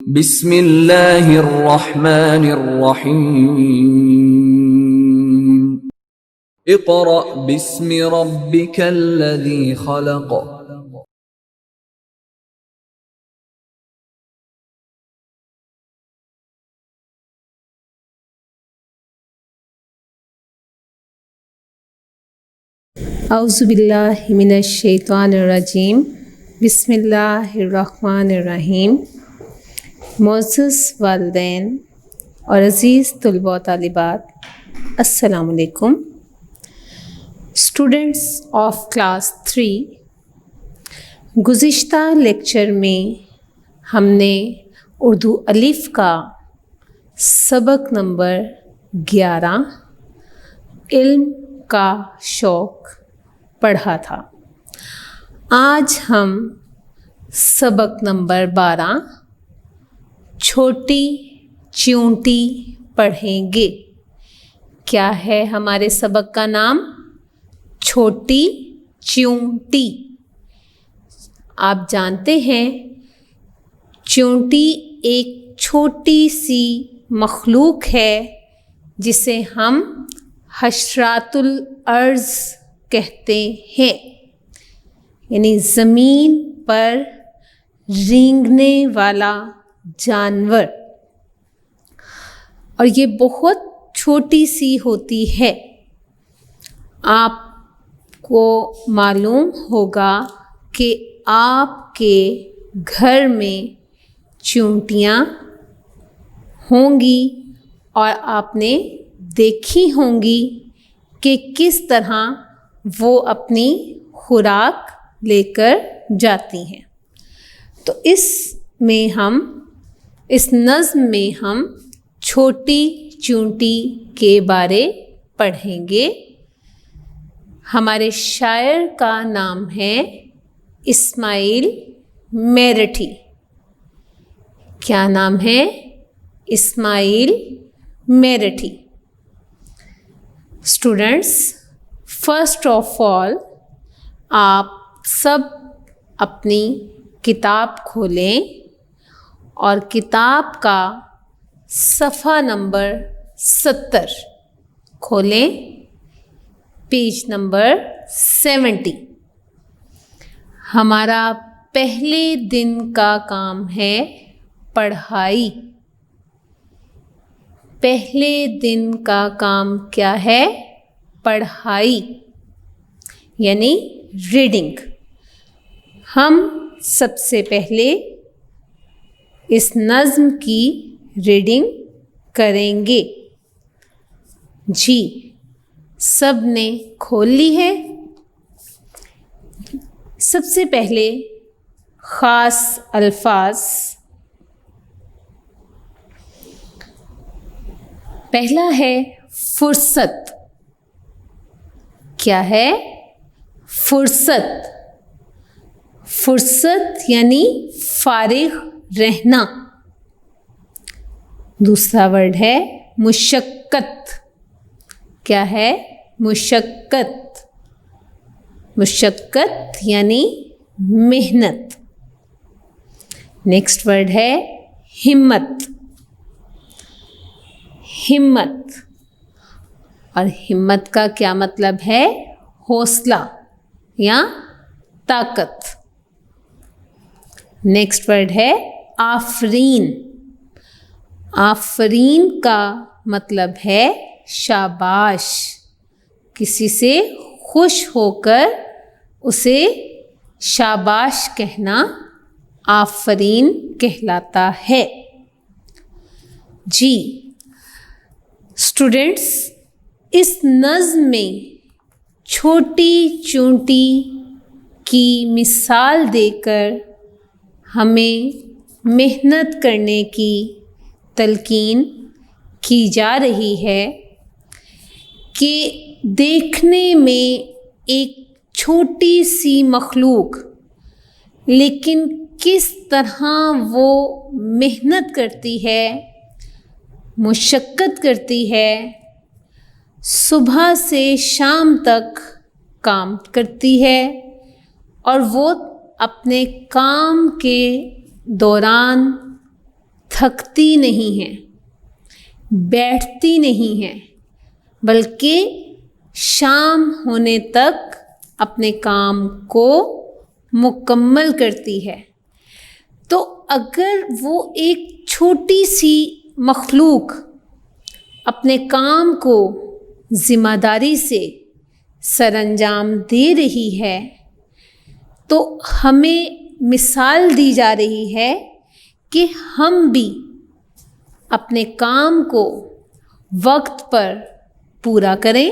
बिस्मिल्लाहिर्रहमानिर्रहीम। इक़रा बिस्मि रब्बिकल्लज़ी खलक़। औज़ुबिल्लाहि मिनश्शैतानिर्रजीम। बिस्मिल्लाहिर्रहमानिर्रहीम। मोअज़्ज़ज़ वालिदैन और अज़ीज़ तुलबा व तालिबात, अस्सलामु अलैकुम। स्टूडेंट्स ऑफ क्लास 3, गुज़िश्ता लेक्चर में हमने उर्दू अलिफ़ का सबक नंबर 11 इल्म का शौक़ पढ़ा था। आज हम सबक नंबर 12 छोटी चींटी पढ़ेंगे। क्या है हमारे सबक का नाम? छोटी चींटी। आप जानते हैं चींटी एक छोटी सी मखलूक है जिसे हम हशरातुल अर्ज़ कहते हैं, यानी ज़मीन पर रेंगने वाला जानवर। और ये बहुत छोटी सी होती है। आपको मालूम होगा कि आपके घर में चींटियाँ होंगी और आपने देखी होंगी कि किस तरह वो अपनी खुराक लेकर जाती हैं। तो इस नज़्म में हम छोटी चींटी के बारे पढ़ेंगे। हमारे शायर का नाम है इस्माइल मेरठी। क्या नाम है? Ismail Meerathi. Students, first of all आप सब अपनी किताब खोलें और किताब का सफ़ा नंबर 70 खोलें, पेज नंबर 70। हमारा पहले दिन का काम है पढ़ाई। पहले दिन का काम क्या है? पढ़ाई, यानी रीडिंग। हम सबसे पहले इस नज़्म की रीडिंग करेंगे। जी, सब ने खोल ली है? सबसे पहले ख़ास अल्फाज। पहला है फुर्सत। क्या है? फुर्सत। फुर्सत यानी फारिग रहना। दूसरा वर्ड है मुशक्क़त। क्या है? मुशक्क़त। मुशक्क़त यानी मेहनत। नेक्स्ट वर्ड है हिम्मत। हिम्मत, और हिम्मत का क्या मतलब है? हौसला या ताकत। नेक्स्ट वर्ड है आफरीन। आफरीन का मतलब है शाबाश। किसी से खुश होकर उसे शाबाश कहना आफरीन कहलाता है। जी स्टूडेंट्स, इस नज़्म में छोटी चींटी की मिसाल देकर हमें मेहनत करने की तलकीन की जा रही है कि देखने में एक छोटी सी मखलूक, लेकिन किस तरह वो मेहनत करती है, मुशक्क़त करती है, सुबह से शाम तक काम करती है और वो अपने काम के दौरान थकती नहीं हैं, बैठती नहीं हैं, बल्कि शाम होने तक अपने काम को मुकम्मल करती है। तो अगर वो एक छोटी सी मखलूक अपने काम को ज़िम्मेदारी से सरअंजाम दे रही है, तो हमें मिसाल दी जा रही है कि हम भी अपने काम को वक्त पर पूरा करें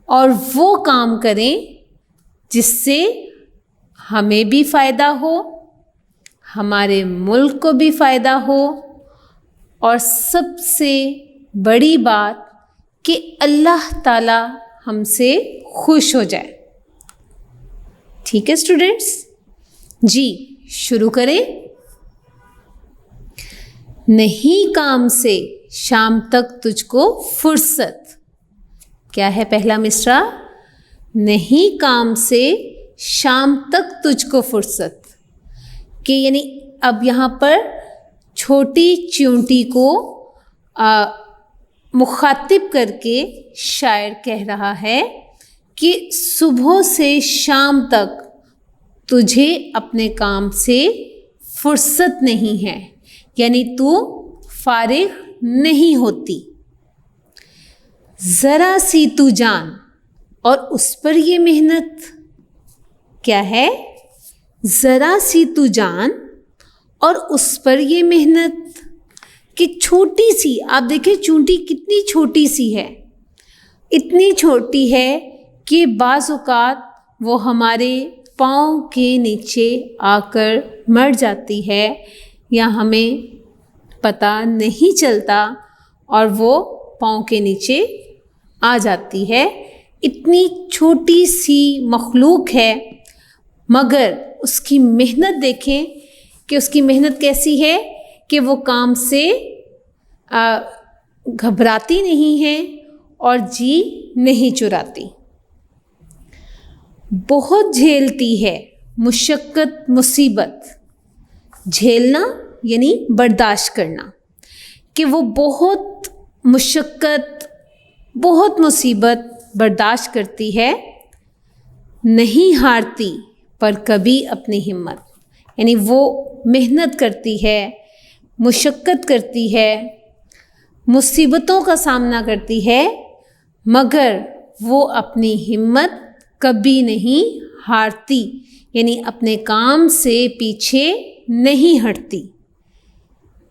और वो काम करें जिससे हमें भी फ़ायदा हो, हमारे मुल्क को भी फ़ायदा हो, और सबसे बड़ी बात कि अल्लाह ताला हमसे खुश हो जाए। ठीक है स्टूडेंट्स, जी शुरू करें। नहीं काम से शाम तक तुझको फुर्सत। क्या है पहला मिसरा? नहीं काम से शाम तक तुझको फुर्सत। कि यानी अब यहाँ पर छोटी चींटी को मुखातिब करके शायर कह रहा है कि सुबह से शाम तक तुझे अपने काम से फुर्सत नहीं है, यानी तू फारिग नहीं होती। ज़रा सी तू जान, और उस पर ये मेहनत। क्या है? ज़रा सी तू जान और उस पर ये मेहनत कि छोटी सी, आप देखें चूंटी कितनी छोटी सी है, इतनी छोटी है कि बाज़ औक़ात वो हमारे पाँव के नीचे आकर मर जाती है या हमें पता नहीं चलता और वो पाँव के नीचे आ जाती है। इतनी छोटी सी मखलूक है, मगर उसकी मेहनत देखें कि उसकी मेहनत कैसी है कि वो काम से घबराती नहीं है और जी नहीं चुराती। बहुत झेलती है मुशक्क़त मुसीबत। झेलना यानी बर्दाश्त करना, कि वो बहुत मुशक्क़त बहुत मुसीबत बर्दाश्त करती है। नहीं हारती पर कभी अपनी हिम्मत, यानी वो मेहनत करती है, मुशक्क़त करती है, मुसीबतों का सामना करती है, मगर वो अपनी हिम्मत कभी नहीं हारती, यानी अपने काम से पीछे नहीं हटती।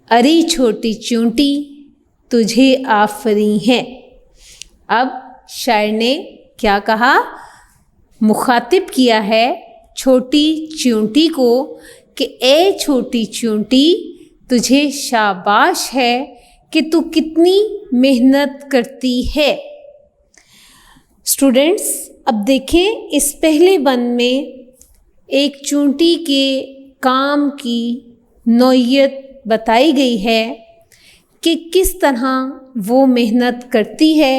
अरे छोटी चूंटी तुझे आफरी है। अब शायर ने क्या कहा? मुखातिब किया है छोटी चूंटी को कि ए छोटी चूंटी, तुझे शाबाश है कि तू कितनी मेहनत करती है। स्टूडेंट्स, अब देखें इस पहले बंद में एक चूंटी के काम की नौइयत बताई गई है कि किस तरह वो मेहनत करती है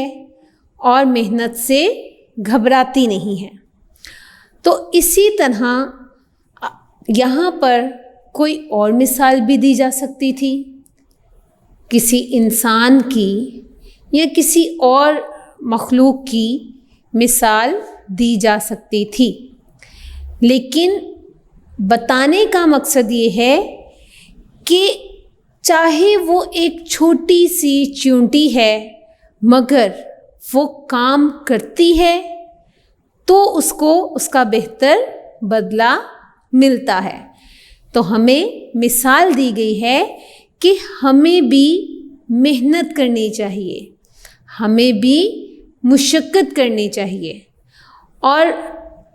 और मेहनत से घबराती नहीं है। तो इसी तरह यहाँ पर कोई और मिसाल भी दी जा सकती थी, किसी इंसान की या किसी और मखलूक की मिसाल दी जा सकती थी, लेकिन बताने का मकसद ये है कि चाहे वो एक छोटी सी चूंटी है, मगर वो काम करती है तो उसको उसका बेहतर बदला मिलता है। तो हमें मिसाल दी गई है कि हमें भी मेहनत करनी चाहिए, हमें भी मुशक्क़त करनी चाहिए और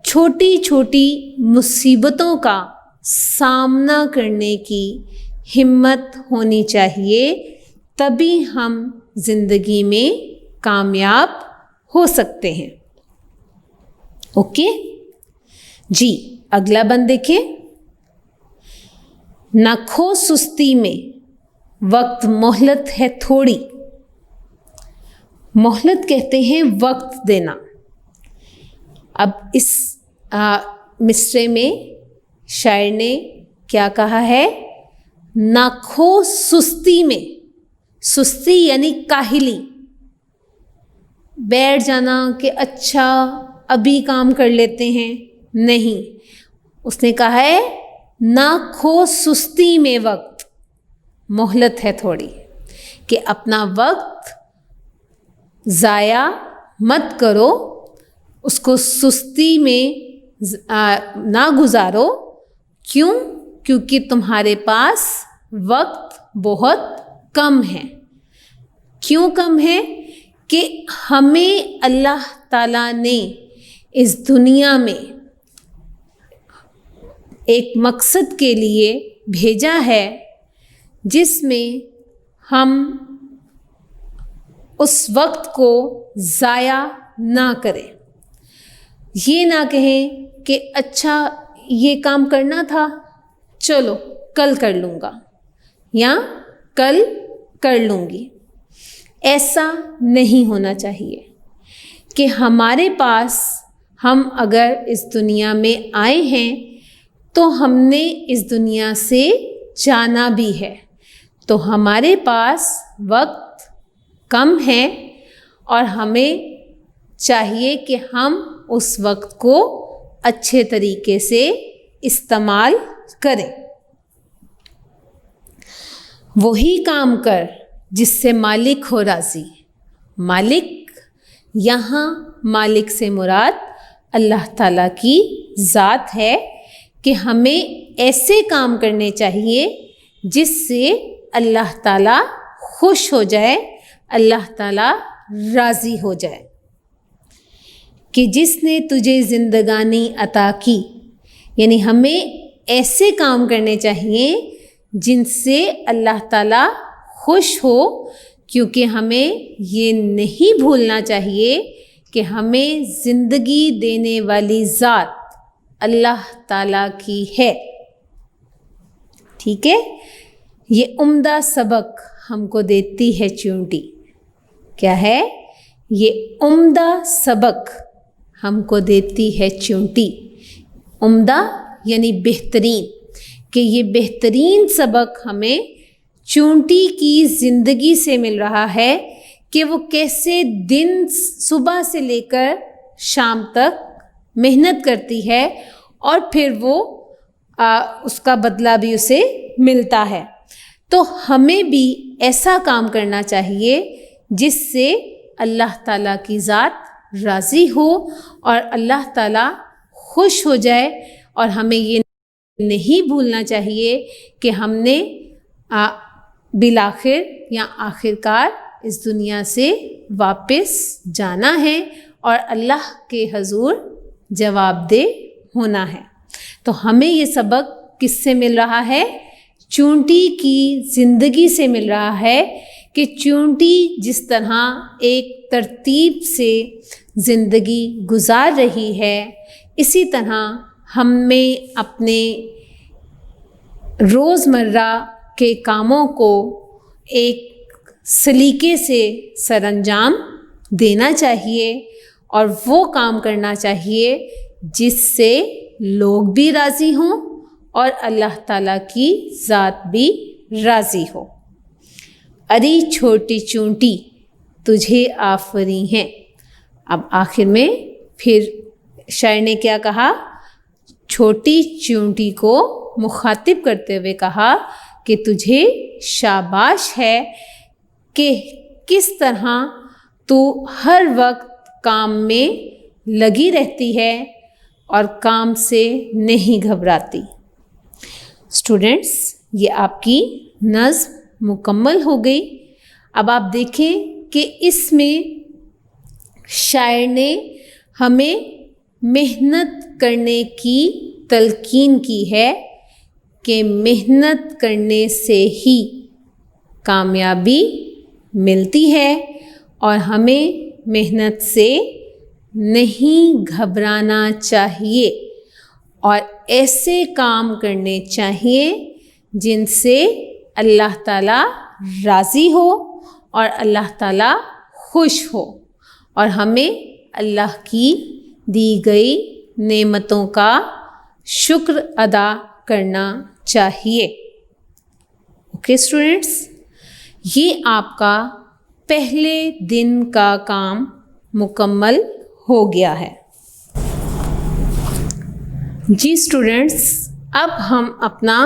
छोटी छोटी मुसीबतों का सामना करने की हिम्मत होनी चाहिए, तभी हम ज़िंदगी में कामयाब हो सकते हैं। ओके जी, अगला बंद देखें। ना खो सुस्ती में, वक्त मोहलत है थोड़ी। मोहलत कहते हैं वक्त देना। अब इस मिसरे में शायर ने क्या कहा है? ना खो सुस्ती में। सुस्ती यानी काहिली, बैठ जाना कि अच्छा अभी काम कर लेते हैं, नहीं। उसने कहा है ना खो सुस्ती में वक्त, मोहलत है थोड़ी, कि अपना वक्त ज़ाया मत करो, उसको सुस्ती में ना गुजारो। क्यों? क्योंकि तुम्हारे पास वक्त बहुत कम है। क्यों कम है? कि हमें अल्लाह ताला ने इस दुनिया में एक मकसद के लिए भेजा है, जिसमें हम उस वक्त को ज़ाया ना करें। ये ना कहें कि अच्छा ये काम करना था, चलो कल कर लूँगा या कल कर लूँगी। ऐसा नहीं होना चाहिए कि हमारे पास, हम अगर इस दुनिया में आए हैं तो हमने इस दुनिया से जाना भी है, तो हमारे पास वक्त कम है और हमें चाहिए कि हम उस वक्त को अच्छे तरीके से इस्तेमाल करें। वही काम कर जिससे मालिक हो राज़ी। मालिक, यहाँ मालिक से मुराद अल्लाह ताला की ज़ात है कि हमें ऐसे काम करने चाहिए जिससे अल्लाह ताला खुश हो जाए, अल्लाह ताला राज़ी हो जाए। कि जिसने तुझे ज़िंदगानी अता की, यानी हमें ऐसे काम करने चाहिए जिनसे अल्लाह ताला खुश हो, क्योंकि हमें ये नहीं भूलना चाहिए कि हमें ज़िंदगी देने वाली ज़ात अल्लाह ताला की है। ठीक है, ये उम्दा सबक हमको देती है चींटी। क्या है? ये उम्दा सबक हमको देती है चींटी। उम्दा यानी बेहतरीन, कि ये बेहतरीन सबक हमें चींटी की ज़िंदगी से मिल रहा है कि वो कैसे दिन सुबह से लेकर शाम तक मेहनत करती है और फिर वो उसका बदला भी उसे मिलता है। तो हमें भी ऐसा काम करना चाहिए जिससे अल्लाह ताला की ज़ात राज़ी हो और अल्लाह ताला खुश हो जाए। और हमें ये नहीं भूलना चाहिए कि हमने बिलाखिर या आखिरकार इस दुनिया से वापस जाना है और अल्लाह के हजूर जवाबदेह होना है। तो हमें ये सबक किससे मिल रहा है? चींटी की ज़िंदगी से मिल रहा है कि चींटी जिस तरह एक तरतीब से ज़िंदगी गुजार रही है, इसी तरह हमें अपने रोज़मर्रा के कामों को एक सलीके से सरअंजाम देना चाहिए और वो काम करना चाहिए जिससे लोग भी राज़ी हों और अल्लाह ताला की ज़ात भी राज़ी हो। अरे छोटी चींटी तुझे आफरी हैं। अब आखिर में फिर शायर ने क्या कहा? छोटी चींटी को मुखातिब करते हुए कहा कि तुझे शाबाश है कि किस तरह तू हर वक्त काम में लगी रहती है और काम से नहीं घबराती। स्टूडेंट्स, ये आपकी नज़्म मुकम्मल हो गई। अब आप देखें कि इसमें शायर ने हमें मेहनत करने की तलकीन की है कि मेहनत करने से ही कामयाबी मिलती है और हमें मेहनत से नहीं घबराना चाहिए और ऐसे काम करने चाहिए जिनसे अल्लाह ताला राज़ी हो और अल्लाह ताला खुश हो और हमें अल्लाह की दी गई नेमतों का शुक्र अदा करना चाहिए। ओके स्टूडेंट्स, ये आपका पहले दिन का काम मुकम्मल हो गया है। जी स्टूडेंट्स, अब हम अपना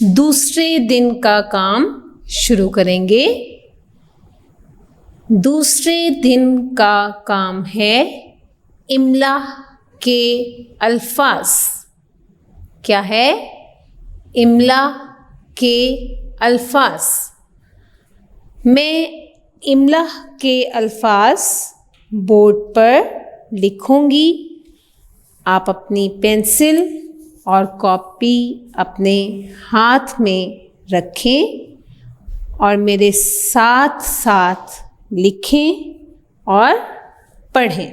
दूसरे दिन का काम शुरू करेंगे। दूसरे दिन का काम है इमला के अल्फाज। क्या है? इमला के अल्फाज। मैं इमला के अल्फाज बोर्ड पर लिखूंगी। आप अपनी पेंसिल और कॉपी अपने हाथ में रखें और मेरे साथ साथ लिखें और पढ़ें।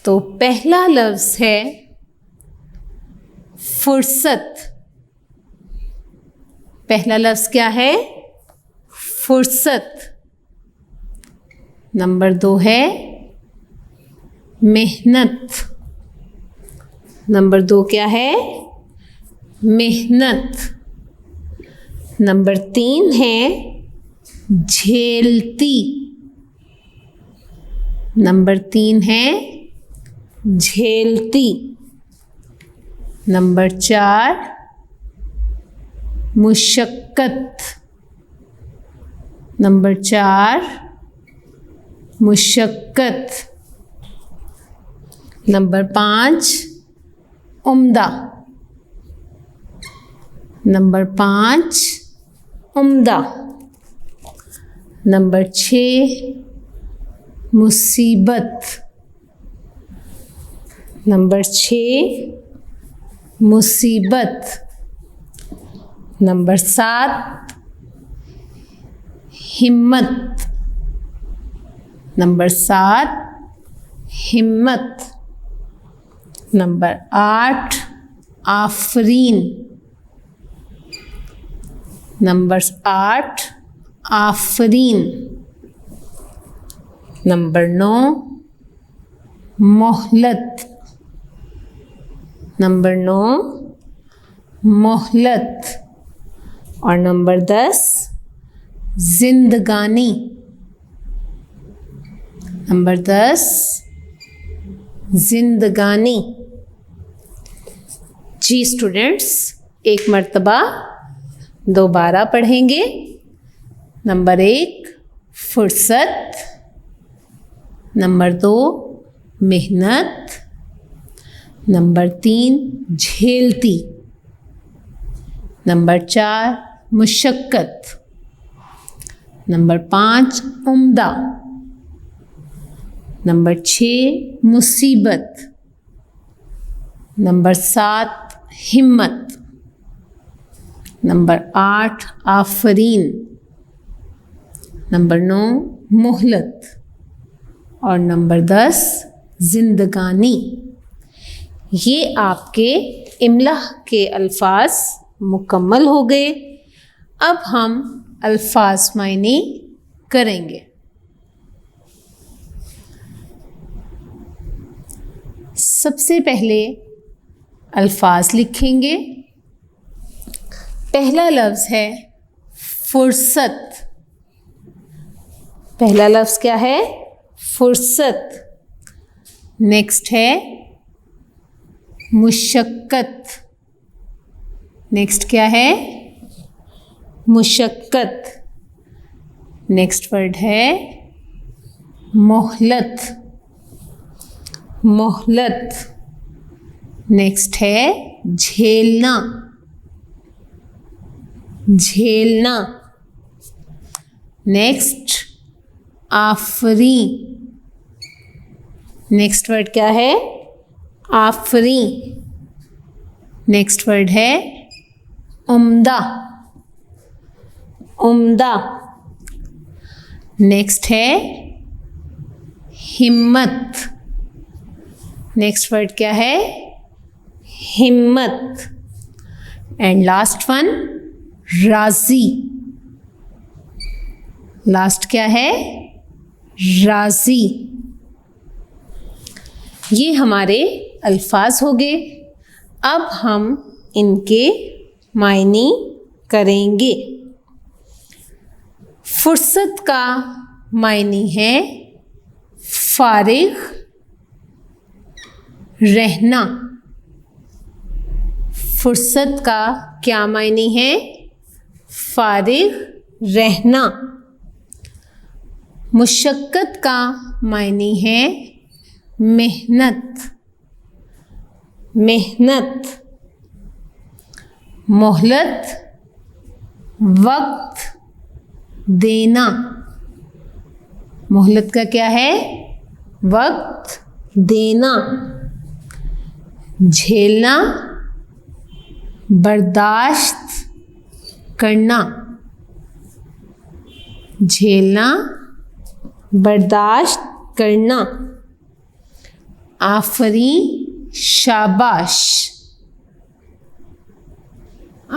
तो पहला लफ्ज़ है फुर्सत। पहला लफ्ज़ क्या है? फुर्सत। नंबर 2 है मेहनत। नंबर 2 क्या है? मेहनत। नंबर 3 है झेलती। नंबर 3 है झेलती। नंबर 4 मुशक्कत। नंबर 4 मुशक्कत। नंबर 5 उम्दा। नंबर 5 उम्दा। नंबर 6 मुसीबत। नंबर 6 मुसीबत। नंबर 7 हिम्मत। नंबर 7 हिम्मत। Number 8 Afreen. Number 8 Afreen. Number 9 मोहलत। नंबर 9 मोहलत। और नंबर 10 जिंदगानी। नंबर 10 जिंदगानी। जी स्टूडेंट्स, एक मर्तबा दोबारा पढ़ेंगे। नंबर 1 फुर्सत। नंबर 2 मेहनत। नंबर 3 झेलती। नंबर 4 मुशक्कत। नंबर 5 उम्दा। नंबर 6 मुसीबत। नंबर 7 हिम्मत। नंबर 8 आफरीन। नंबर 9 मोहलत। और नंबर 10 जिंदगानी। ये आपके इमला के अल्फाज मुकम्मल हो गए। अब हम अल्फाज मायने करेंगे। सबसे पहले अल्फाज लिखेंगे। पहला लफ्ज़ है फुर्सत। पहला लफ्ज़ क्या है? फुर्सत। नेक्स्ट है मुशक्कत। नेक्स्ट क्या है? मुशक्कत। नेक्स्ट वर्ड है मोहलत। मोहलत। नेक्स्ट है झेलना। झेलना। नेक्स्ट आफरी। नेक्स्ट वर्ड क्या है? आफरी। नेक्स्ट वर्ड है उम्दा। उम्दा। नेक्स्ट है हिम्मत। नेक्स्ट वर्ड क्या है? हिम्मत। एंड लास्ट वन राजी। लास्ट क्या है? राजी। ये हमारे अल्फाज हो गए। अब हम इनके मायने करेंगे। फुर्सत का मायने है फारिग रहना। फुर्सत का क्या मायने है? फारिग रहना। मुशक्क़त का मायने है मेहनत। मेहनत। मोहलत वक्त देना। मोहलत का क्या है? वक्त देना। झेलना बर्दाश्त करना। झेलना बर्दाश्त करना। आफरी शाबाश।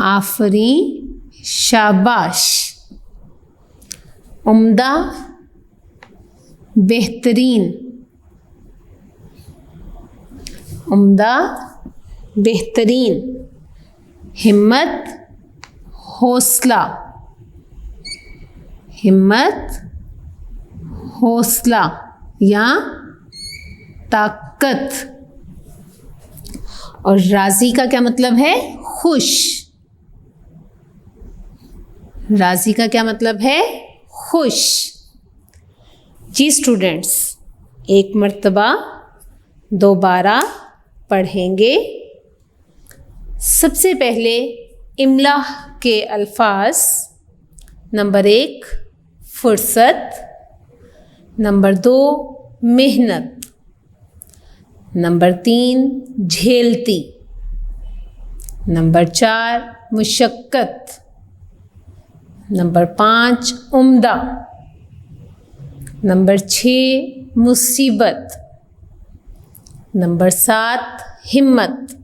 आफरी शाबाश। उम्दा बेहतरीन। उम्दा बेहतरीन। हिम्मत हौसला। हिम्मत हौसला या ताकत। और राज़ी का क्या मतलब है? खुश। राज़ी का क्या मतलब है? खुश। जी स्टूडेंट्स, एक मर्तबा दोबारा पढ़ेंगे। सबसे पहले इमला के अल्फाज। नंबर 1 फुर्सत, नंबर 2 मेहनत, नंबर 3 झेलती, नंबर 4 मुशक्क़त, नंबर 5 उम्दा, नंबर 6 मुसीबत, नंबर 7 हिम्मत,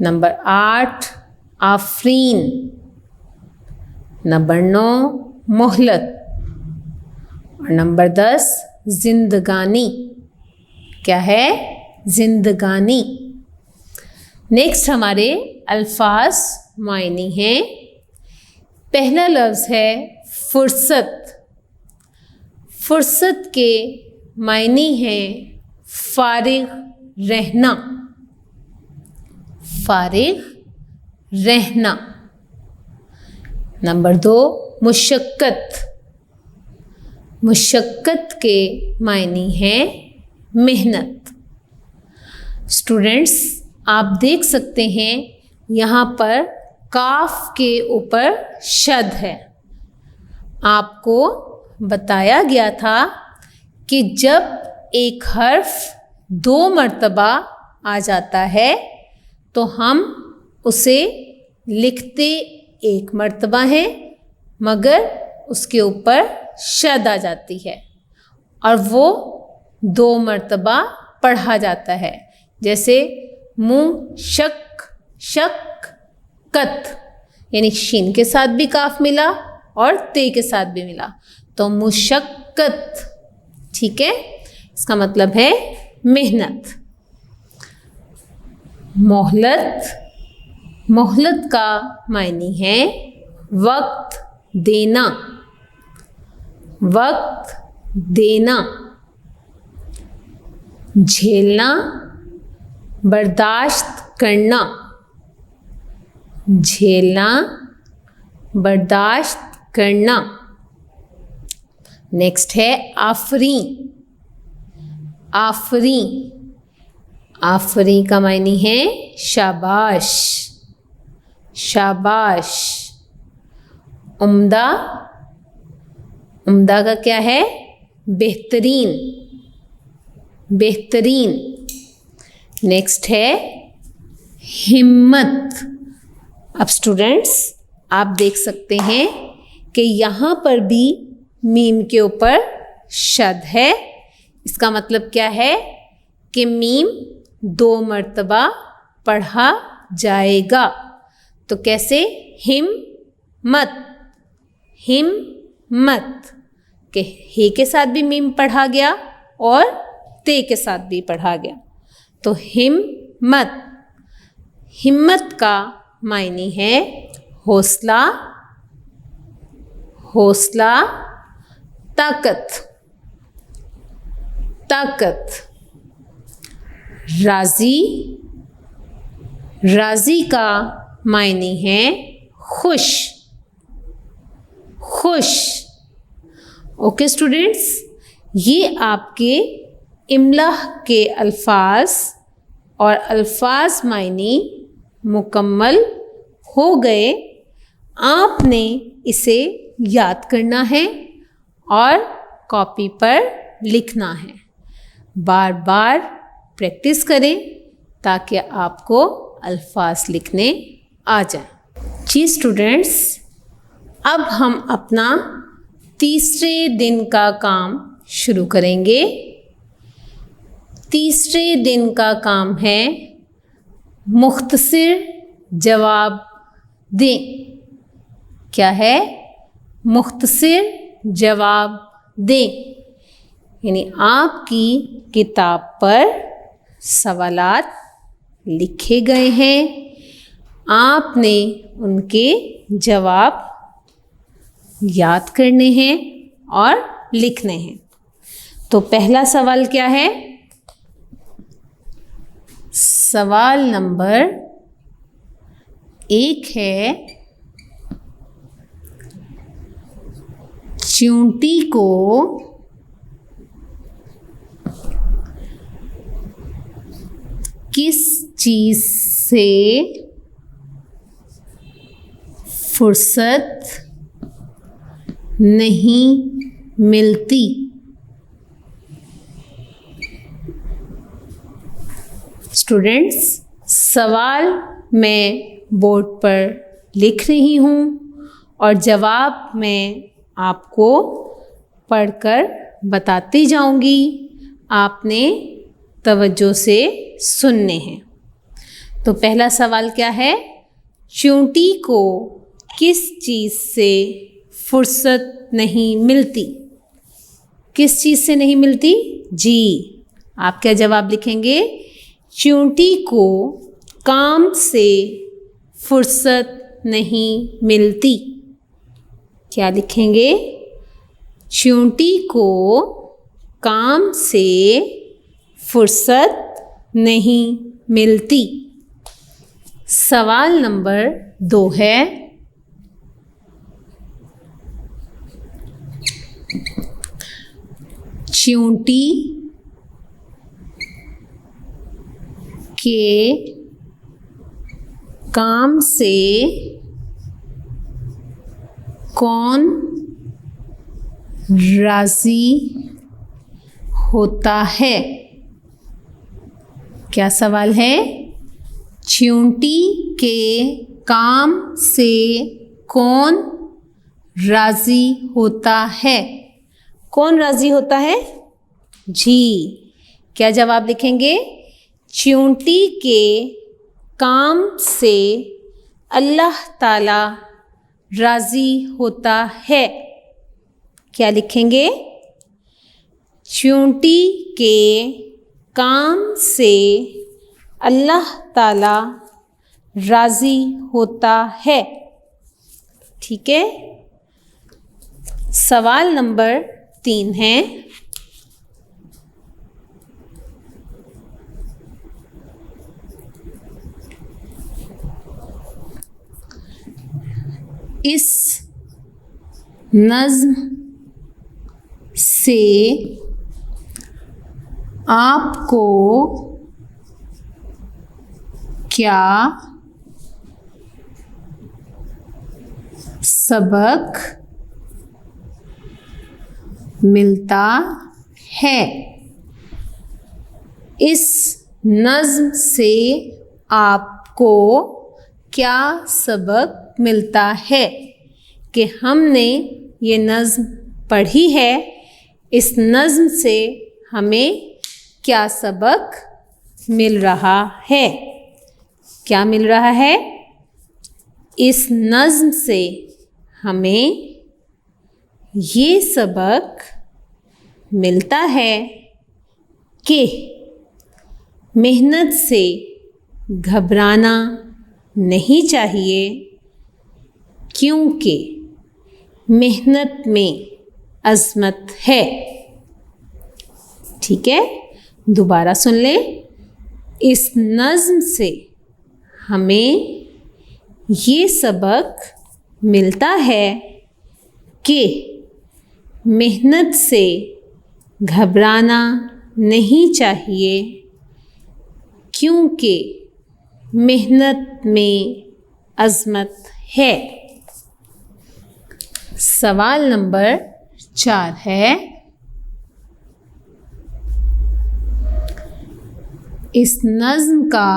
नंबर 8 आफरीन, नंबर 9 मोहलत और नंबर 10 जिंदगानी। क्या है? जिंदगानी। नेक्स्ट हमारे अल्फाज मायने हैं। पहला लफ्ज़ है फुर्सत। फुर्सत के मायने हैं फारिग रहना। फारिग रहना। नंबर 2 मुशक्क़त। मुशक्क़त के मायने हैं मेहनत। स्टूडेंट्स, आप देख सकते हैं यहाँ पर काफ के ऊपर शद है। आपको बताया गया था कि जब एक हर्फ 2 मर्तबा आ जाता है तो हम उसे लिखते 1 मर्तबा है, मगर उसके ऊपर शद आ जाती है और वो 2 मर्तबा पढ़ा जाता है। जैसे मुँह शक शक कत, यानी शीन के साथ भी काफ मिला और ते के साथ भी मिला, तो मुशक्क़त। ठीक है, इसका मतलब है मेहनत। मोहलत। मोहलत का मायने है वक्त देना। वक्त देना। झेलना बर्दाश्त करना। झेलना बर्दाश्त करना। नेक्स्ट है आफरी। आफरी। आफरी का मायने है शाबाश। शाबाश। उम्दा। उम्दा का क्या है? बेहतरीन। बेहतरीन। नेक्स्ट है हिम्मत। अब स्टूडेंट्स, आप देख सकते हैं कि यहाँ पर भी मीम के ऊपर शद है। इसका मतलब क्या है कि मीम 2 मर्तबा पढ़ा जाएगा। तो कैसे? हिम्मत। हिम्मत के हे के साथ भी मीम पढ़ा गया और ते के साथ भी पढ़ा गया, तो हिम्मत। हिम्मत का मायने है हौसला, हौसला, ताकत, ताकत, राज़ी, राज़ी का मायने है खुश, खुश। ओके स्टूडेंट्स, ये आपके इमला के अल्फाज और अल्फाज मायने मुकम्मल हो गए। आपने इसे याद करना है और कॉपी पर लिखना है। बार बार प्रैक्टिस करें ताकि आपको अल्फाज लिखने आ जाए। जी स्टूडेंट्स, अब हम अपना तीसरे दिन का काम शुरू करेंगे। तीसरे दिन का काम है मुख्तसर जवाब दें। क्या है? मुख्तसर जवाब दें। यानी आपकी किताब पर सवालात लिखे गए हैं, आपने उनके जवाब याद करने हैं और लिखने हैं। तो पहला सवाल क्या है? सवाल नंबर 1 है, चींटी को किस चीज़ से फुर्सत नहीं मिलती? स्टूडेंट्स, सवाल मैं बोर्ड पर लिख रही हूँ और जवाब मैं आपको पढ़कर बताती जाऊँगी। आपने तवज्जो से सुनने हैं। तो पहला सवाल क्या है? चींटी को किस चीज़ से फुर्सत नहीं मिलती? किस चीज़ से नहीं मिलती? जी, आप क्या जवाब लिखेंगे? चींटी को काम से फुर्सत नहीं मिलती। क्या लिखेंगे? चींटी को काम से फुर्सत नहीं मिलती। सवाल नंबर 2 है, चींटी के काम से कौन राज़ी होता है? क्या सवाल है? चींटी के काम से कौन राज़ी होता है? कौन राज़ी होता है? जी, क्या जवाब लिखेंगे? चींटी के काम से अल्लाह ताला राज़ी होता है। क्या लिखेंगे? चींटी के काम से अल्लाह ताला राज़ी होता है। ठीक है। सवाल नंबर 3 है, इस नज़्म से आपको क्या सबक मिलता है? इस नज़्म से आपको क्या सबक मिलता है? कि हमने ये नज़्म पढ़ी है, इस नज़्म से हमें क्या सबक मिल रहा है? क्या मिल रहा है? इस नज़्म से हमें ये सबक मिलता है कि मेहनत से घबराना नहीं चाहिए, क्योंकि मेहनत में अज़मत है। ठीक है, दोबारा सुन लें। इस नज़्म से हमें ये सबक मिलता है कि मेहनत से घबराना नहीं चाहिए, क्योंकि मेहनत में अज़मत है। सवाल नंबर 4 है, इस नज़्म का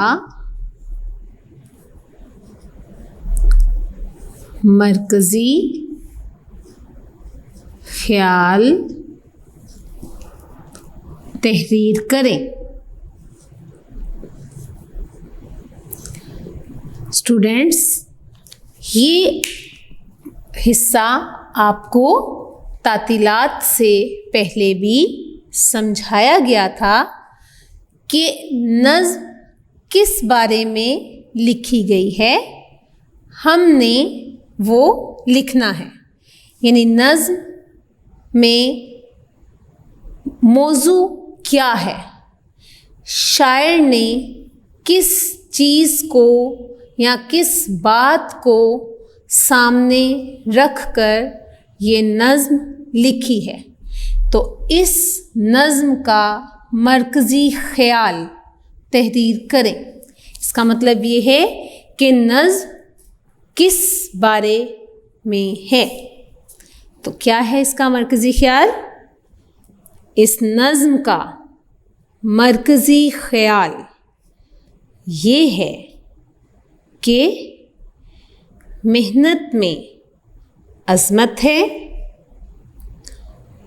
मरकज़ी ख्याल तहरीर करें। स्टूडेंट्स, ये हिस्सा आपको तातीलात से पहले भी समझाया गया था कि नज़्म किस बारे में लिखी गई है, हमने वो लिखना है। यानी नज़्म में मौजू क्या है, शायर ने किस चीज़ को या किस बात को सामने रख कर ये नज़्म लिखी है। तो इस नज़्म का मरकज़ी ख़याल तहरीर करें। इसका मतलब ये है कि नज़्म किस बारे में है। तो क्या है इसका मरकज़ी ख़याल? इस नज़्म का मरकज़ी ख़याल ये है कि मेहनत में अज़मत है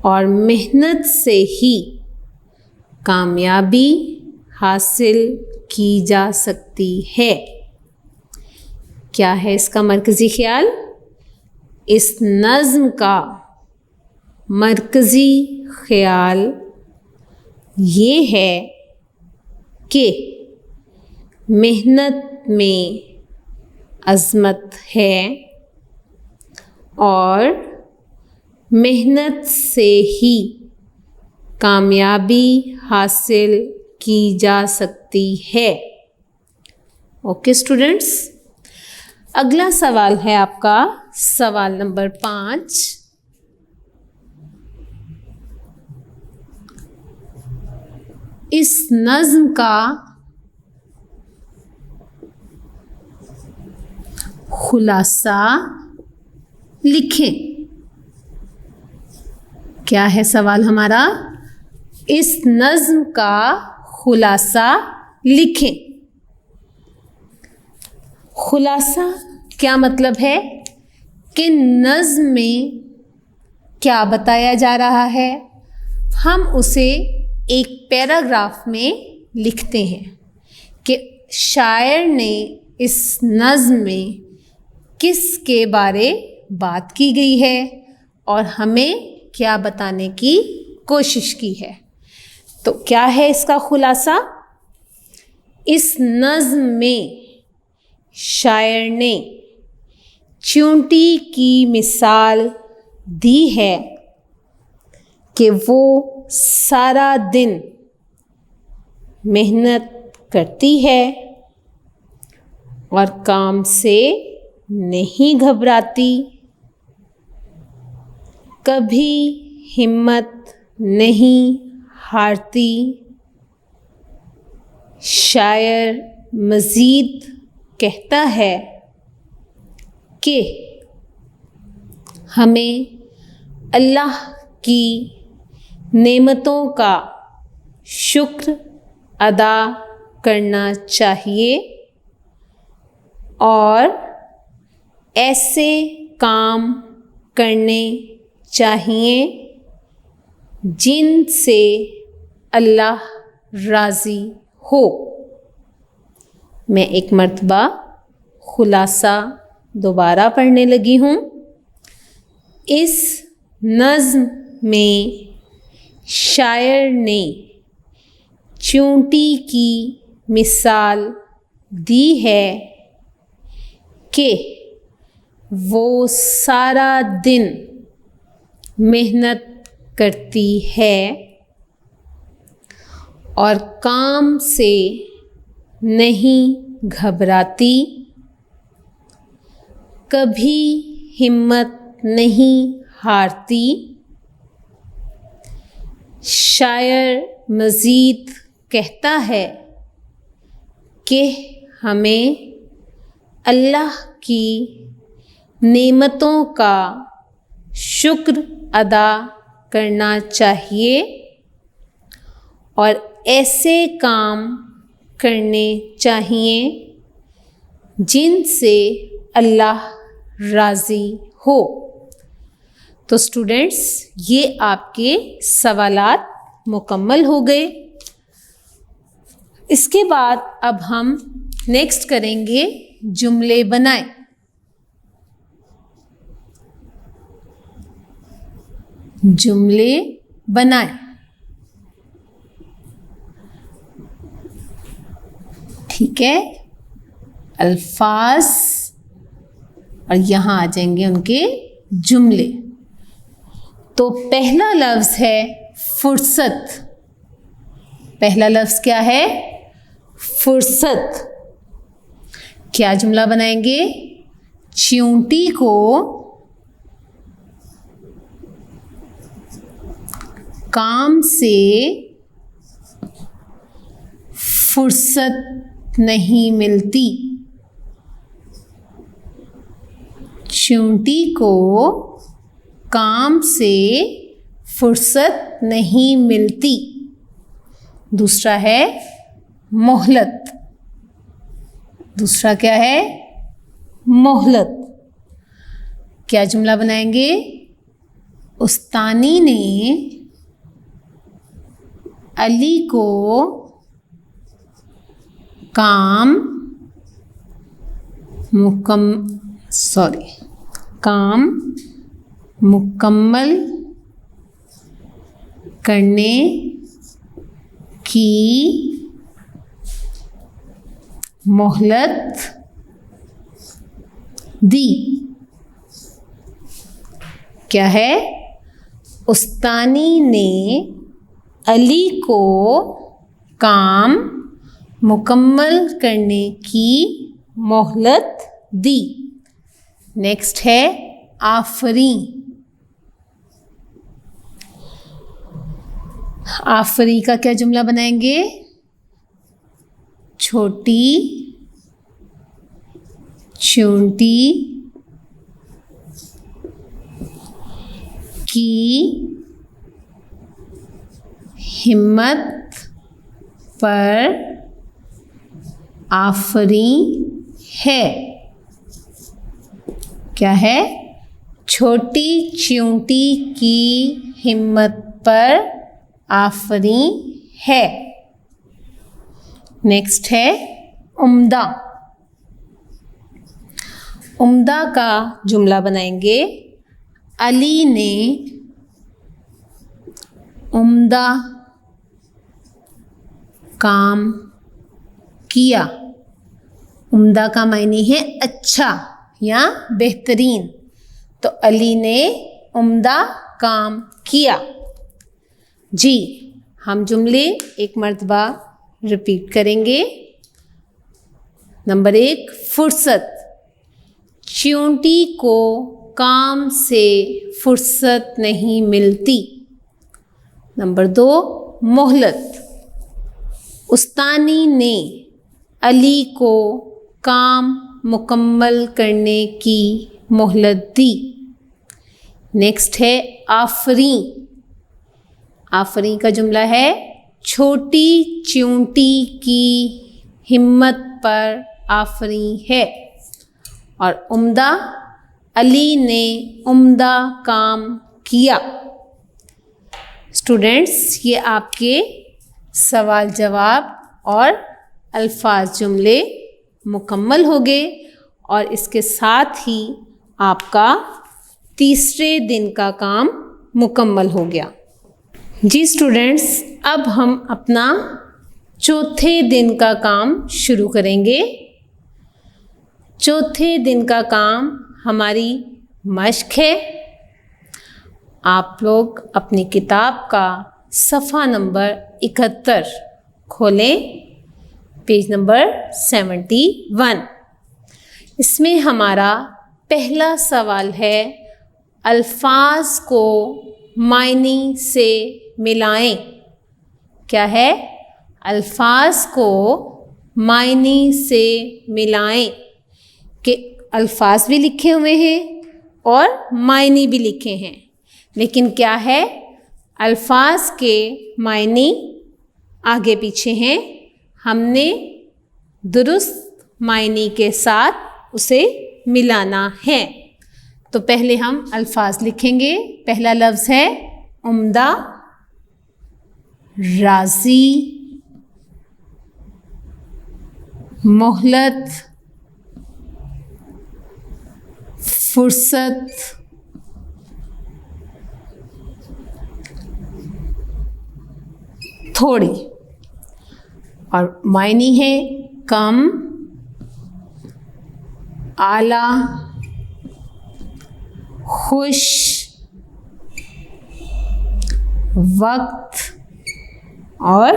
और मेहनत से ही कामयाबी हासिल की जा सकती है। क्या है इसका मरकज़ी ख़याल? इस नज़्म का मरकज़ी ख़याल ये है कि मेहनत में अज़मत है और मेहनत से ही कामयाबी हासिल की जा सकती है। ओके स्टूडेंट्स, अगला सवाल है आपका सवाल नंबर 5। इस नज़्म का खुलासा लिखें। क्या है सवाल हमारा? इस नज़्म का खुलासा लिखें। खुलासा क्या मतलब है कि नज़्म में क्या बताया जा रहा है, हम उसे एक पैराग्राफ में लिखते हैं कि शायर ने इस नज़्म में किसके बारे बात की गई है और हमें क्या बताने की कोशिश की है। तो क्या है इसका खुलासा? इस नज़्म में शायर ने चींटी की मिसाल दी है कि वो सारा दिन मेहनत करती है और काम से नहीं घबराती, कभी हिम्मत नहीं हारती। शायर मज़ीद कहता है कि हमें अल्लाह की नेमतों का शुक्र अदा करना चाहिए और ऐसे काम करने चाहिए जिनसे अल्लाह राज़ी हो। मैं एक मर्तबा खुलासा दोबारा पढ़ने लगी हूँ। इस नज़्म में शायर ने चींटी की मिसाल दी है कि वो सारा दिन मेहनत करती है और काम से नहीं घबराती, कभी हिम्मत नहीं हारती। शायर मज़ीद कहता है कि हमें अल्लाह की नेमतों का शुक्र अदा करना चाहिए और ऐसे काम करने चाहिए जिनसे अल्लाह राज़ी हो। तो स्टूडेंट्स, ये आपके सवालात मुकम्मल हो गए। इसके बाद अब हम नेक्स्ट करेंगे जुमले बनाएं। जुमले बनाएं। ठीक है, अल्फाज और यहाँ आ जाएंगे उनके जुमले। तो पहला लफ्ज़ है फुर्सत। पहला लफ्ज़ क्या है? फुर्सत। क्या जुमला बनाएंगे? चींटी को काम से फुर्सत नहीं मिलती। चींटी को काम से फुर्सत नहीं मिलती। दूसरा है मोहलत। दूसरा क्या है? मोहलत। क्या जुमला बनाएंगे? उस्तानी ने अली को काम मुकम्मल करने की मोहलत दी। क्या है? उस्तानी ने अली को काम मुकम्मल करने की मोहलत दी। नेक्स्ट है आफरी। आफरी का क्या जुमला बनाएंगे? छोटी चींटी की हिम्मत पर आफरी है। क्या है? छोटी चींटी की हिम्मत पर आफरी है। नेक्स्ट है उम्दा। उम्दा का जुमला बनाएंगे। अली ने उम्दा काम किया। उम्दा का मायने है अच्छा या बेहतरीन। तो अली ने उम्दा काम किया। जी, हम जुमले एक मर्तबा रिपीट करेंगे। नंबर 1, फुर्सत। चींटी को काम से फुर्सत नहीं मिलती। नंबर 2, मोहलत। उस्तानी ने अली को काम मुकम्मल करने की मोहलत दी। नेक्स्ट है आफरी। आफरी का जुमला है छोटी चींटी की हिम्मत पर आफरी है। और उम्दा, अली ने उम्दा काम किया। स्टूडेंट्स, ये आपके सवाल जवाब और अल्फाज जुमले मुकम्मल हो गए और इसके साथ ही आपका तीसरे दिन का काम मुकम्मल हो गया। जी स्टूडेंट्स, अब हम अपना चौथे दिन का काम शुरू करेंगे। चौथे दिन का काम हमारी मश्क है। आप लोग अपनी किताब का सफ़ा नंबर 71 खोलें, पेज नंबर 71। इसमें हमारा पहला सवाल है, अल्फाज को मायने से मिलाएं। क्या है? अल्फाज को मायने से मिलाएं। कि अल्फाज भी लिखे हुए हैं और मायने भी लिखे हैं, लेकिन क्या है, अल्फाज के मायने आगे पीछे हैं। हमने दुरुस्त मायने के साथ उसे मिलाना है। तो पहले हम अल्फाज लिखेंगे। पहला लफ्ज़ है उम्दा, राज़ी, मोहलत, फुर्सत, थोड़ी, और मायने है कम, आला, खुश, वक्त और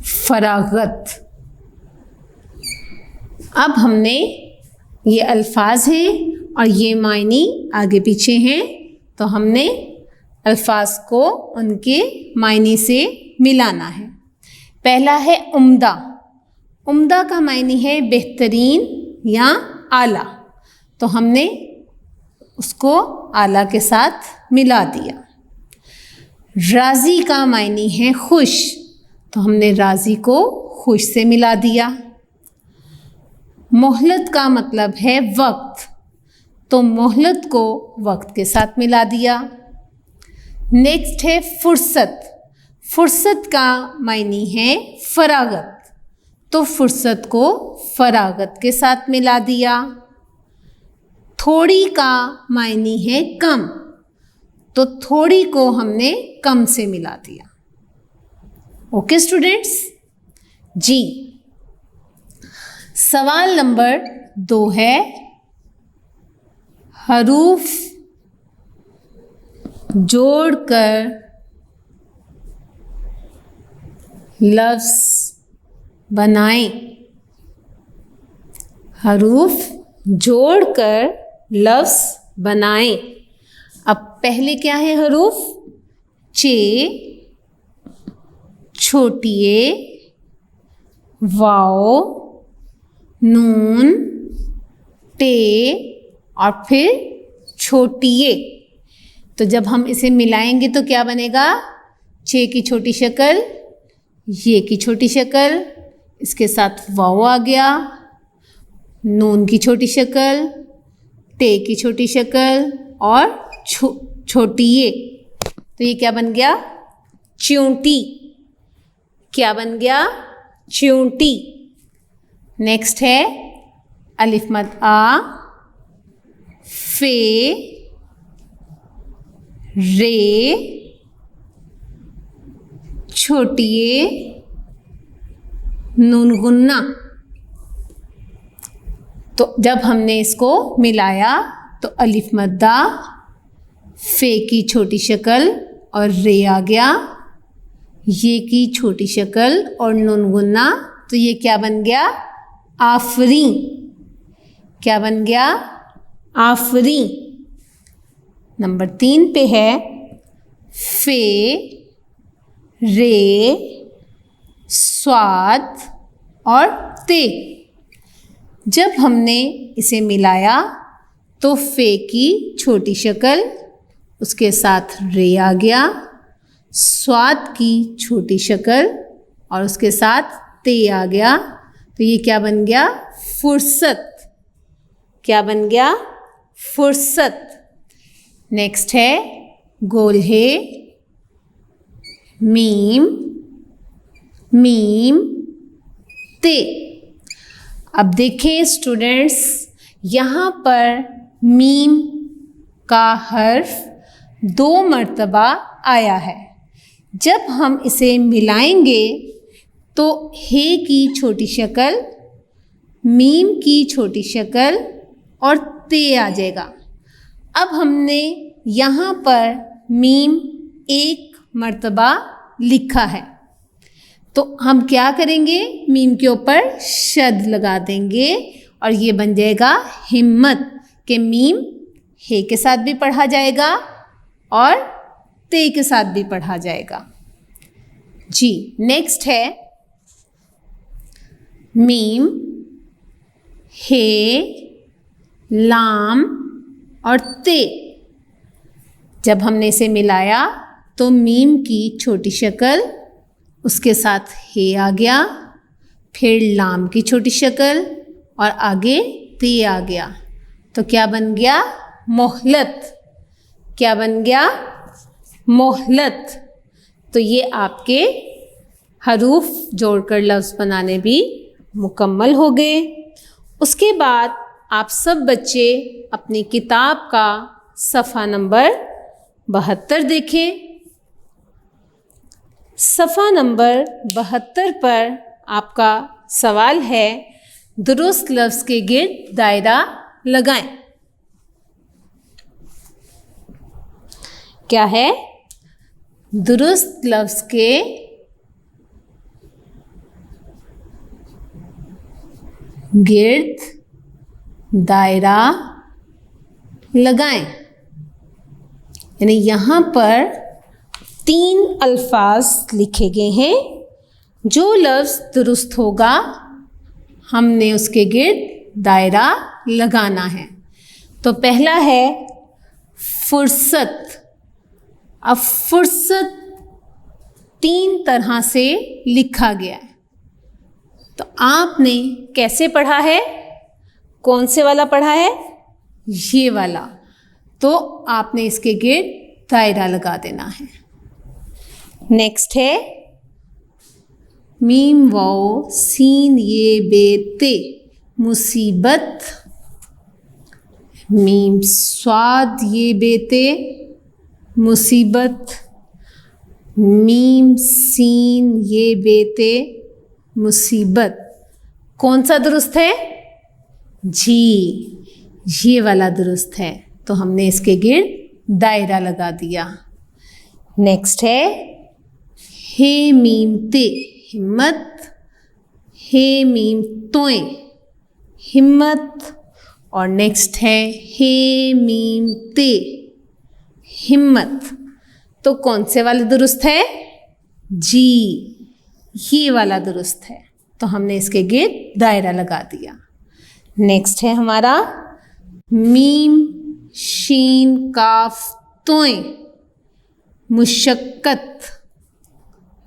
फरागत। अब हमने ये अल्फाज हैं और ये मायने आगे पीछे हैं, तो हमने अल्फाज को उनके मायने से मिलाना है। पहला है उम्दा। उम्दा का मायने है बेहतरीन या आला, तो हमने उसको आला के साथ मिला दिया। राज़ी का मायने है खुश, तो हमने राज़ी को खुश से मिला दिया। मोहलत का मतलब है वक्त, तो मोहलत को वक्त के साथ मिला दिया। नेक्स्ट है फुर्सत। फुर्सत का मायने है फरागत, तो फुर्सत को फरागत के साथ मिला दिया। थोड़ी का मायने है कम, तो थोड़ी को हमने कम से मिला दिया। ओके स्टूडेंट्स जी। सवाल नंबर 2 है, हरूफ जोड़कर लफ्ज़ बनाएं। हरूफ जोड़कर लफ्ज़ बनाएं। अब पहले क्या है हरूफ? चे, छोटी ए, वाओ, नून, टे और फिर छोटी ए। तो जब हम इसे मिलाएंगे तो क्या बनेगा? चे की छोटी शक्ल, ये की छोटी शक्ल, इसके साथ वाओ आ गया, नून की छोटी शक्ल, टे की छोटी शक्ल और छोटी ये। तो ये क्या बन गया? च्यूंटी। क्या बन गया? च्यूंटी। नेक्स्ट है अलिफ मद आ, फे, रे, छोटी ए, नून गुन्ना। तो जब हमने इसको मिलाया तो अलिफ मद्दा, फे की छोटी शक्ल और रे आ गया, ये की छोटी शक्ल और नून गुन्ना, तो ये क्या बन गया? आफरी। क्या बन गया? आफरी। नंबर 3 पे है फे, रे, स्वाद और ते। जब हमने इसे मिलाया तो फे की छोटी शक्ल, उसके साथ रे आ गया, स्वाद की छोटी शक्ल और उसके साथ ते आ गया, तो ये क्या बन गया? फुर्सत। क्या बन गया? फुर्सत। नेक्स्ट है गोल्हे, मीम, मीम, ते। अब देखिए स्टूडेंट्स, यहाँ पर मीम का हर्फ 2 मर्तबा आया है। जब हम इसे मिलाएंगे तो हे की छोटी शक्ल, मीम की छोटी शक्ल और ते आ जाएगा। अब हमने यहाँ पर मीम एक मर्तबा लिखा है, तो हम क्या करेंगे, मीम के ऊपर शद लगा देंगे और ये बन जाएगा हिम्मत, के मीम हे के साथ भी पढ़ा जाएगा और ते के साथ भी पढ़ा जाएगा। जी, नेक्स्ट है मीम, हे, लाम और ते। जब हमने इसे मिलाया तो मीम की छोटी शक्ल, उसके साथ हे आ गया, फिर लाम की छोटी शक्ल और आगे ते आ गया, तो क्या बन गया, मोहलत। क्या बन गया, मोहलत। तो ये आपके हरूफ जोड़कर लफ्ज़ बनाने भी मुकम्मल हो गए। उसके बाद आप सब बच्चे अपनी किताब का सफ़ा नंबर 72 देखें। सफ़ा नंबर 72 पर आपका सवाल है, दुरुस्त लफ्ज़ के गिर्द दायरा लगाएं। क्या है, दुरुस्त लफ्ज़ के गिर्द दायरा लगाएं। यानी यहाँ पर 3 अल्फाज लिखे गए हैं, जो लफ्ज़ दुरुस्त होगा हमने उसके गिर्द दायरा लगाना है। तो पहला है फुर्सत। अब फुर्सत 3 तरह से लिखा गया है, तो आपने कैसे पढ़ा है, कौन से वाला पढ़ा है, ये वाला, तो आपने इसके गिर्द दायरा लगा देना है। नेक्स्ट है मीम वाओ सीन ये बेते मुसीबत, मीम स्वाद ये बेते मुसीबत, मीम सीन ये बेते मुसीबत। कौन सा दुरुस्त है, जी, ये वाला दुरुस्त है, तो हमने इसके गिर्द दायरा लगा दिया। नेक्स्ट है हे मीम ते हिम्मत, हे मीम तोए हिम्मत, और नेक्स्ट है हे मीम ते हिम्मत। तो कौन से वाला दुरुस्त है, जी, ये वाला दुरुस्त है, तो हमने इसके गिर्द दायरा लगा दिया। नेक्स्ट है हमारा मीम शीन काफ तोए मुशक्कत।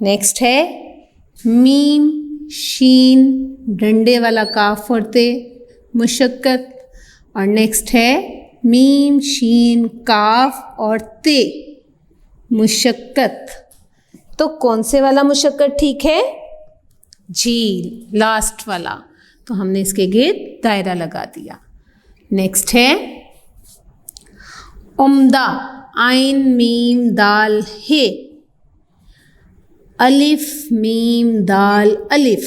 नेक्स्ट है मीम शीन डंडे वाला काफ और ते मुशक्कत, और नेक्स्ट है मीम शीन काफ और ते मुशक्कत। तो कौन से वाला मुशक्कत ठीक है, जी, लास्ट वाला, तो हमने इसके गिर्द दायरा लगा दिया। नेक्स्ट है उम्दा, आइन मीम दाल हे, अलिफ मीम दाल अलिफ,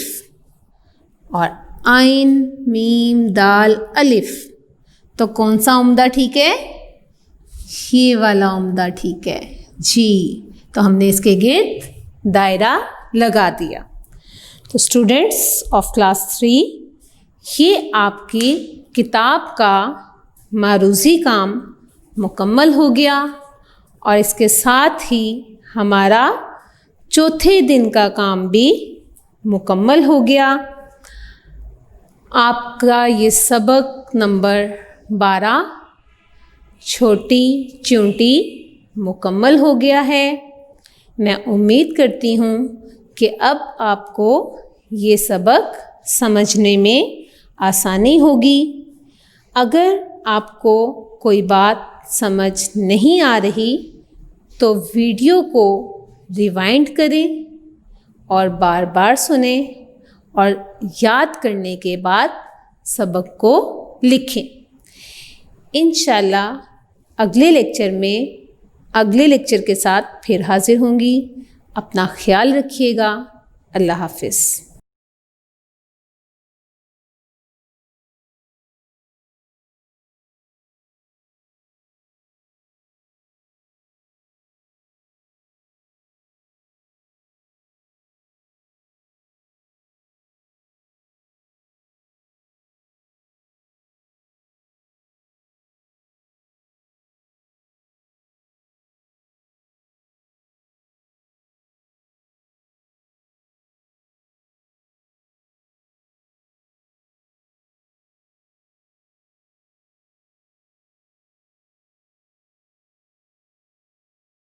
और आइन मीम दाल अलिफ। तो कौन सा उम्दा ठीक है, ये वाला उम्दा ठीक है, जी, तो हमने इसके गिर्द दायरा लगा दिया। तो स्टूडेंट्स ऑफ क्लास 3, ये आपकी किताब का मारूज़ी काम मुकम्मल हो गया, और इसके साथ ही हमारा चौथे दिन का काम भी मुकम्मल हो गया। आपका ये सबक नंबर 12 छोटी चूंटी मुकम्मल हो गया है। मैं उम्मीद करती हूँ कि अब आपको ये सबक समझने में आसानी होगी। अगर आपको कोई बात समझ नहीं आ रही तो वीडियो को रिवाइंड करें और बार बार सुने, और याद करने के बाद सबक को लिखें। इंशाल्लाह अगले लेक्चर के साथ फिर हाजिर होंगी। अपना ख्याल रखिएगा। अल्लाह हाफ़िज़।